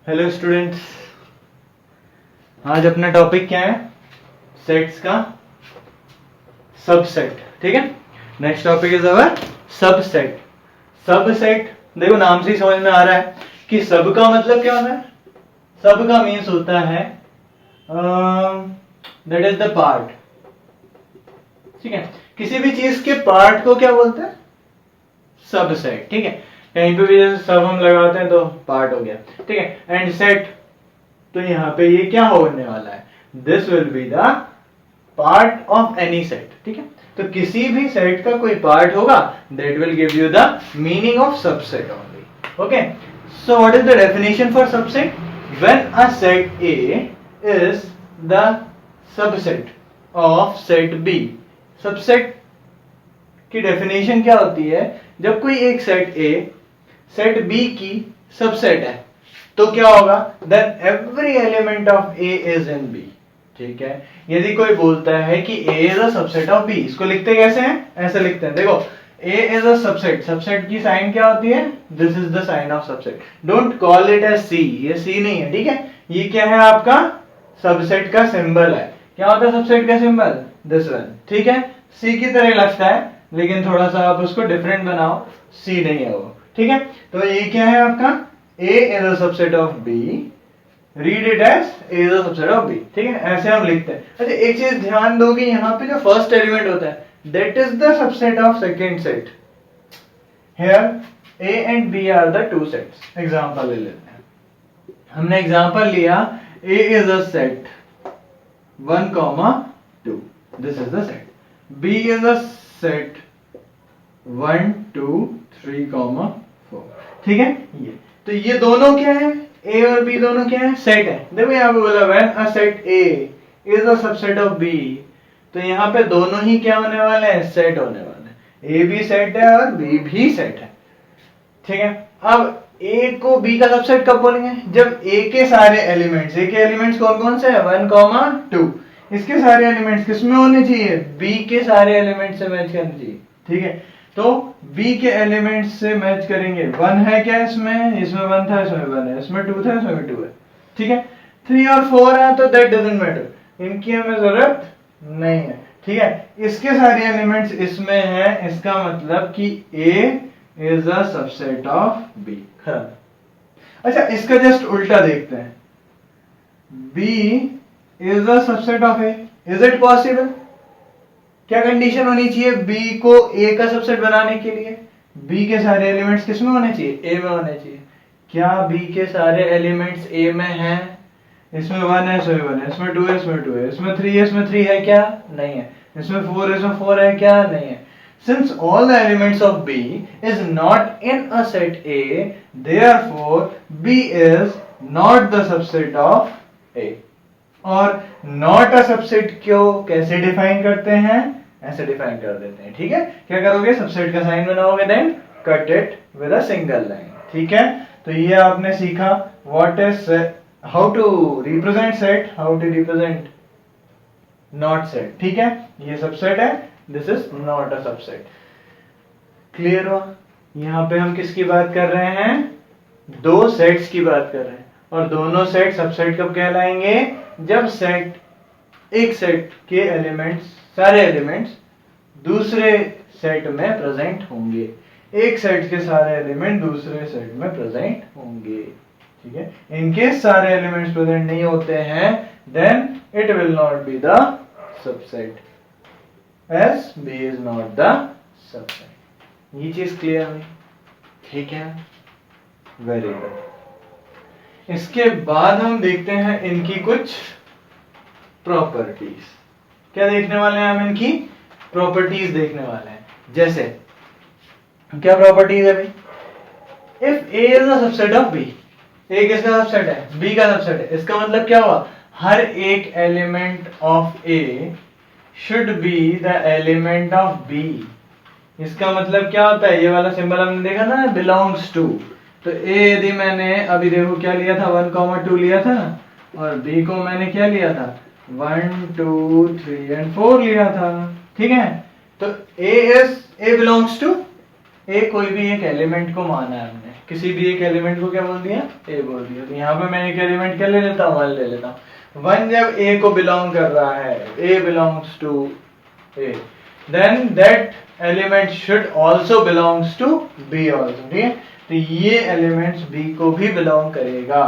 Hello students, आज अपना topic क्या है? सेट्स का सबसेट। ठीक है, next topic is our subset. Subset देखो नाम से ही समझ में आ रहा है कि सब का मतलब क्या होता है। सब का मीन्स होता है दैट इज द पार्ट। ठीक है, किसी भी चीज के पार्ट को क्या बोलते हैं? सबसेट। ठीक है, कहीं पे भी जैसे सब हम लगाते हैं तो पार्ट हो गया। ठीक है, एंड सेट तो यहाँ पे ये क्या होने वाला है? This will be the part of any set. ठीक है, तो किसी भी सेट का कोई पार्ट होगा, that will give you the meaning of subset only. Okay, so what is the definition for subset? When a set A is the subset of set B. Subset की definition क्या होती है? जब कोई एक सेट ए सेट बी की subset है तो क्या होगा? Then every element of A is in B. ठीक है, यदि कोई बोलता है कि A is a subset of B, इसको लिखते कैसे हैं? ऐसे लिखते हैं, देखो A is a subset. Subset की साइन क्या होती है? This is the sign of subset. Don't call it as C, ये सी नहीं है। ठीक है, ये क्या है? आपका सबसेट का सिंबल है। क्या होता है सबसेट का सिंबल? This one. ठीक है, सी की तरह लगता है लेकिन थोड़ा सा आप उसको डिफरेंट बनाओ, सी नहीं है वो। ठीक है, तो ये क्या है आपका? A is a subset of B. Read it as A is a subset of B. ठीक है, ऐसे हम लिखते हैं। अच्छा, एक चीज ध्यान दोगे, यहाँ पे जो फर्स्ट एलिमेंट होता है that is the subset of second set. Here A and B are the two sets. Example ले लेते हैं। हमने एग्जाम्पल लिया A is a set 1, 2. This is the set. B is a set 1, 2, 3, 4. ठीक है, तो ये दोनों क्या है? A और B दोनों क्या है? सेट है। देखो यहाँ पे बोला when a set A is a subset of B, तो यहाँ पे दोनों ही क्या होने वाले हैं? सेट होने वाले हैं। A भी सेट है और B भी सेट है। ठीक है, अब A को B का सबसेट कब बोलेंगे? जब A के सारे एलिमेंट्स, A के एलिमेंट्स कौन कौन से हैं? 1, 2। इसके सारे एलिमेंट्स किसमें होने चाहिए? B के सारे एलिमेंट्स से मैच करने चाहिए। ठीक है, तो B के एलिमेंट्स से मैच करेंगे। 1 है क्या इसमें? इसमें 1 था, इसमें 1 है, इसमें 2 था, इसमें 2 है। ठीक है, 3 और 4 है तो दैट डजंट मैटर, इनकी हमें जरूरत नहीं है। ठीक है, इसके सारे एलिमेंट्स इसमें हैं, इसका मतलब कि A is a subset of B। खत्म। अच्छा, इसका जस्ट उल्टा देखते हैं। B is a subset of A। Is it possible? क्या कंडीशन होनी चाहिए B को A का सबसेट बनाने के लिए? B के सारे एलिमेंट्स किसमें होने चाहिए? A में होने चाहिए। क्या B के सारे एलिमेंट्स A में हैं? इसमें 1 है, इसमें 1 है, इसमें 2 है, इसमें 2 है, इसमें 3 है, इसमें 3 है क्या? नहीं है। इसमें 4 है, इसमें 4 है क्या? नहीं है। Since all the elements of B is not in a set A, therefore B is not the subset of A. और नॉट अ सबसेट क्यों कैसे डिफाइन करते हैं? ऐसे डिफाइन कर देते हैं। ठीक है, क्या करोगे? सबसेट का साइन बनाओगे, then cut it with a single line. ठीक है, तो ये आपने सीखा what is how to represent set, how to represent not set. ठीक है, ये सबसेट है, this is not a subset. Clear हुआ? यहाँ पे हम किसकी बात कर रहे हैं? दो सेट्स की बात कर रहे हैं, और दोनों सेट सबसेट कब कहलाएंगे? जब सेट, एक सेट के एलिमेंट्स, सारे एलिमेंट्स दूसरे सेट में प्रेजेंट होंगे। एक सेट के सारे एलिमेंट दूसरे सेट में प्रेजेंट होंगे। ठीक है, इनके सारे एलिमेंट्स प्रेजेंट नहीं होते हैं, then it will not be the subset, as B is not the subset. ये चीज क्लियर हुई? ठीक है, वेरी गुड। इसके बाद हम देखते हैं इनकी कुछ प्रॉपर्टीज। क्या देखने वाले हैं हम? इनकी प्रॉपर्टीज देखने वाले हैं। जैसे क्या प्रॉपर्टीज है भाई? If A is a subset of B, A किसका सबसेट है? B का सबसेट है। इसका मतलब क्या हुआ? हर एक element of A should be the element of B। इसका मतलब क्या होता है? ये वाला सिंबल हमने देखा ना, बिलोंग्स टू। तो A यदि मैंने अभी देखो क्या लिया था, 1, 2 लिया था ना, और B को मैंने क्या लिया था? 1, 2, 3 and 4 लिया था। ठीक है, तो A बिलोंग्स टू ए कोई भी एक एलिमेंट को माना है हमने, किसी भी एक एलिमेंट को क्या बोल दिया, ए बोल दिया। तो यहाँ पे मैं एक एलिमेंट क्या ले लेता हूँ, 1 ले लेता हूँ। 1 जब ए को बिलोंग कर रहा है, A belongs to A, then that element should also belongs to B also, ठीक है। तो ये एलिमेंट्स बी को भी बिलोंग करेगा।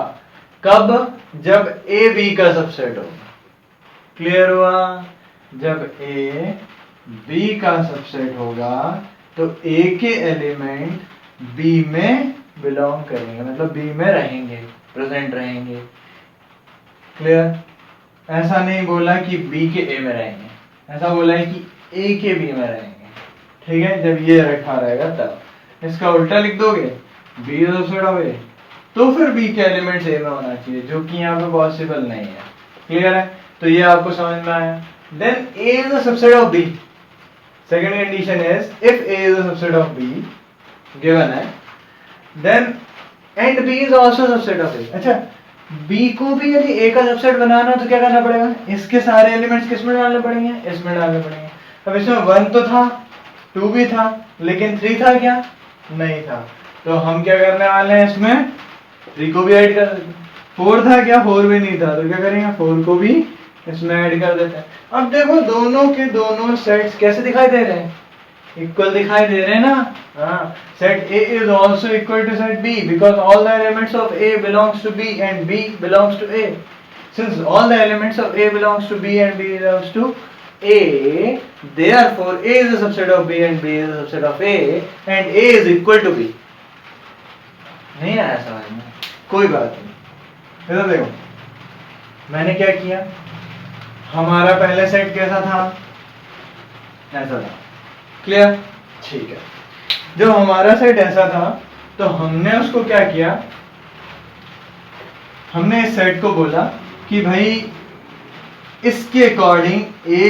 कब? जब ए बी का सबसेट होगा। क्लियर हुआ? जब ए बी का सबसेट होगा तो ए के एलिमेंट बी में बिलोंग करेंगे, मतलब बी में रहेंगे, प्रेजेंट रहेंगे। क्लियर? ऐसा नहीं बोला कि बी के ए में रहेंगे, ऐसा बोला है कि ए के बी में रहेंगे, ठीक है। जब ये रखा रहेगा तब। इसका उल्टा लिख दोगे, बी इज सबसेट ऑफ ए, तो फिर बी के एलिमेंट्स ए में होना चाहिए, जो कि यहाँ पे पॉसिबल नहीं है। क्लियर है? तो ये आपको समझ में आया। Then A is the subset of B. Second condition is if A is a subset of B given है, then and B is also a subset of A। अच्छा, B को भी यदि A का सबसेट बनाना तो क्या करना पड़ेगा, इसके सारे एलिमेंट्स किस में डालने पड़ेंगे, इसमें डालने पड़ेंगे। अब इसमें 1 तो था, 2 भी था, लेकिन 3 था क्या, नहीं था। तो हम क्या करने वाले हैं, इसमें 3 को भी ऐड कर देते हैं। 4 था क्या, 4 भी नहीं था, तो क्या करेंगे, 4 को भी इसमें ऐड कर देते हैं। अब देखो दोनों के दोनों सेट्स कैसे दिखाई दे रहे हैं, इक्वल दिखाई दे रहे हैं ना। हाँ, set A is also equal to set B because all the elements of A belongs to B and B belongs to A. Since all the elements of A belongs to B and B belongs to A, therefore A is a subset of B and B is a subset of A and A is equal to B। नहीं आया समझ में? कोई बात नहीं। इधर देखो, मैंने क्या किया, हमारा पहले सेट कैसा था, ऐसा था। क्लियर? ठीक है। जब हमारा सेट ऐसा था तो हमने उसको क्या किया, हमने इस सेट को बोला कि भाई इसके according A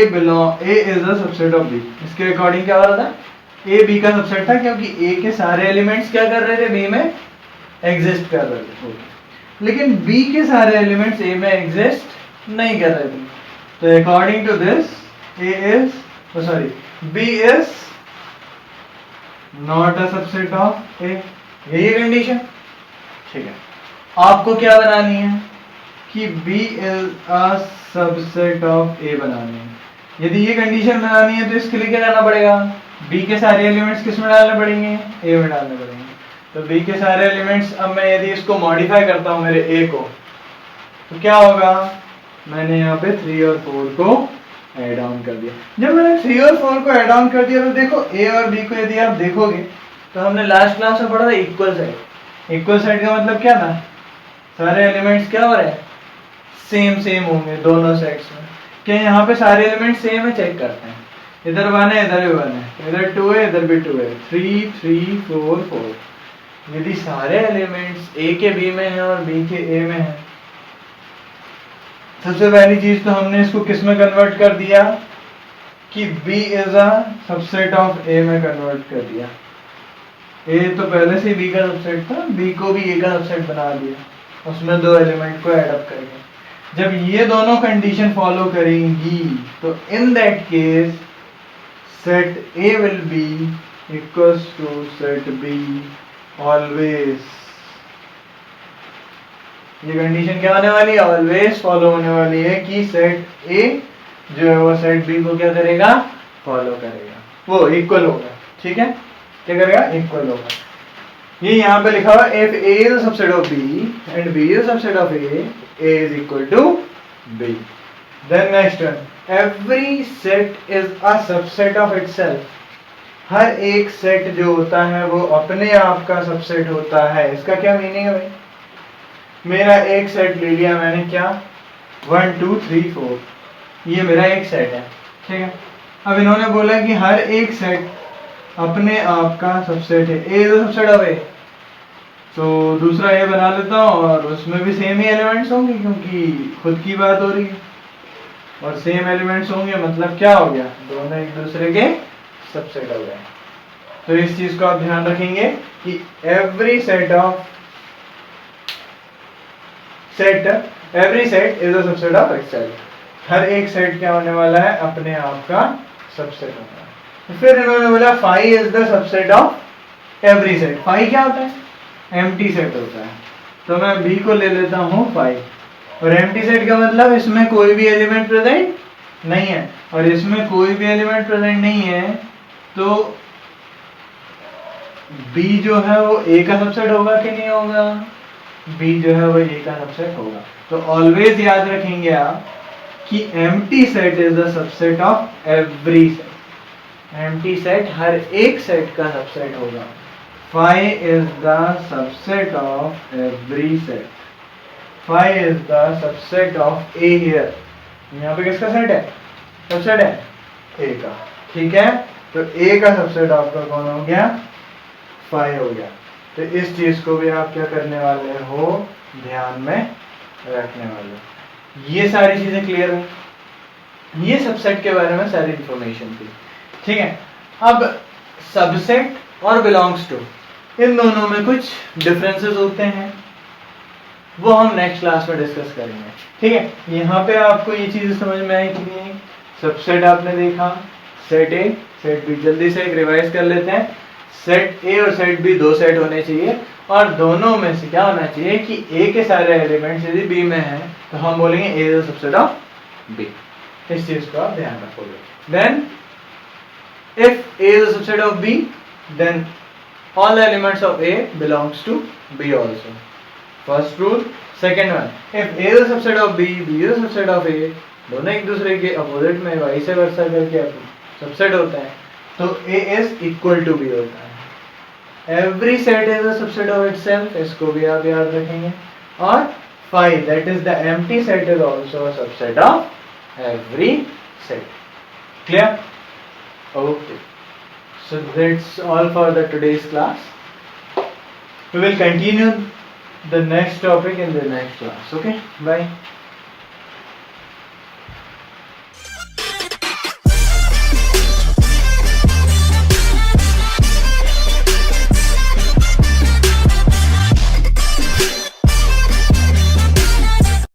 is a subset of B। इसके अकॉर्डिंग क्या हो रहा था, A B का सबसेट था, क्योंकि A के सारे एलिमेंट्स क्या कर रहे थे, B में एग्जिस्ट कर रहे थे, लेकिन B के सारे एलिमेंट्स A में एग्जिस्ट नहीं कर रहे थे। तो according to this B is not a subset of A। यही कंडीशन, ठीक है। आपको क्या बनानी है कि B is a subset of A बनानी है। यदि ये कंडीशन बनानी है तो इसके लिए क्या करना पड़ेगा, B के सारे एलिमेंट्स किस में डालने पड़ेंगे, A में डालने पड़ेंगे। तो B के सारे एलिमेंट्स, अब मैं यदि इसको मॉडिफाई करता हूं मेरे A को, तो क्या होगा, मैंने यहाँ पे 3 और 4 को ऐड ऑन कर दिया। जब मैंने 3 और 4 को ऐड ऑन कर दिया तो देखो A और B को यदि आप देखोगे तो हमने लास्ट क्लास में पढ़ा था इक्वल सेट। इक्वल सेट का मतलब क्या था, सारे एलिमेंट्स क्या हो रहे हैं, सेम होंगे दोनों सेट्स में। क्या यहाँ पे सारे एलिमेंट्स सेम है, चेक करते हैं। इधर 1 है, इधर भी 1 है, इधर 2 है, इधर भी 2 है, 3 3 4 4। यदि सारे एलिमेंट्स A के B में है और B के A में है, सबसे पहली चीज तो हमने इसको किस में कन्वर्ट कर दिया कि B is a subset of A में कन्वर्ट कर दिया। A तो पहले से B का सबसेट था, B को भी A का सबसेट बना दिया, उसमें 2 एलिमेंट को ऐड अप करके। जब ये दोनों कंडीशन फॉलो करेंगी तो in that case set A will be equals to set B always. ये कंडीशन क्या होने वाली है, ऑलवेज फॉलो होने वाली है कि सेट A जो है वो सेट B को क्या करेगा, फॉलो करेगा, वो इक्वल होगा। ठीक है, क्या करेगा, इक्वल होगा। ये यहाँ पे लिखा हुआ if A is a subset of B and B is a subset of A is equal to B। Then next one, every set is a subset of itself। हर एक सेट जो होता है वो अपने आप का सबसेट होता है। इसका क्या मीनिंग है भाई, मेरा एक सेट ले लिया मैंने, क्या 1 2 3 4, ये मेरा एक सेट है, ठीक है। अब इन्होंने बोला कि हर एक सेट अपने आप का सबसेट है। ए इज सबसेट ऑफ ए, तो दूसरा ए बना लेता हूँ और उसमें भी सेम ही एलिमेंट्स होंगे क्योंकि खुद की बात हो रही है, और सेम एलिमेंट्स होंगे मतलब क्या हो गया, दोनों एक दूसरे के सबसेट हो गए। तो इस चीज को आप ध्यान रखेंगे कि every set is a subset of itself. हर एक सेट क्या होने वाला है, अपने आप का सबसेट होने वाला है। फिर इन्होंने बोला phi is the subset of every set. Five क्या होता है? एम्प्टी सेट होता है। तो मैं बी को ले लेता हूँ फाइव। और एम्प्टी सेट का मतलब इसमें कोई भी एलिमेंट प्रेजेंट नहीं है, और इसमें कोई भी एलिमेंट प्रेजेंट नहीं है तो बी जो है वो ए का सबसेट होगा कि नहीं होगा? बी जो है वो ए का सबसेट होगा। तो ऑलवेज याद रखेंगे आप कि empty set is the subset of every set. Empty set हर एक सेट का सबसेट होगा। Phi is the subset of every set. Phi is the subset of A here. यहाँ पे किसका सेट है? सबसेट है A का, ठीक है। तो A का सबसेट आपका कौन हो गया? Phi हो गया। तो इस चीज को भी आप क्या करने वाले हो? ध्यान में रखने वाले हो। ये सारी चीजें क्लियर है? ये सबसेट के बारे में सारी इंफॉर्मेशन थी, ठीक है। अब सबसेट और बिलोंग्स टू, इन दोनों में कुछ डिफरेंसेस होते हैं, वो हम नेक्स्ट क्लास में डिस्कस करेंगे, ठीक है। यहाँ पे आपको ये चीजें समझ में आई कि नहीं? सबसेट आपने देखा, सेट ए सेट बी। जल्दी से एक रिवाइज कर लेते हैं। सेट ए और सेट बी दो सेट होने चाहिए, और दोनों में से क्या होना चाहिए कि ए के सारे एलिमेंट्स यदि बी में हैं तो हम बोलेंगे A is the subset of B. इस चीज को आप ध्यान रखोगे। Then if A is the subset of B, then all elements of A belongs to B also. First rule. Second one, if A is a subset of B, B is a subset of A, दोनों एक दूसरे के opposite में vice versa करके subset होता है, तो A is equal to B होता है। Every set is a subset of itself, इसको भी आप याद रखेंगे। और phi, that is the empty set, is also a subset of every set. Clear? Okay. So that's all for the today's class. We will continue the next topic in the next class. Okay, bye.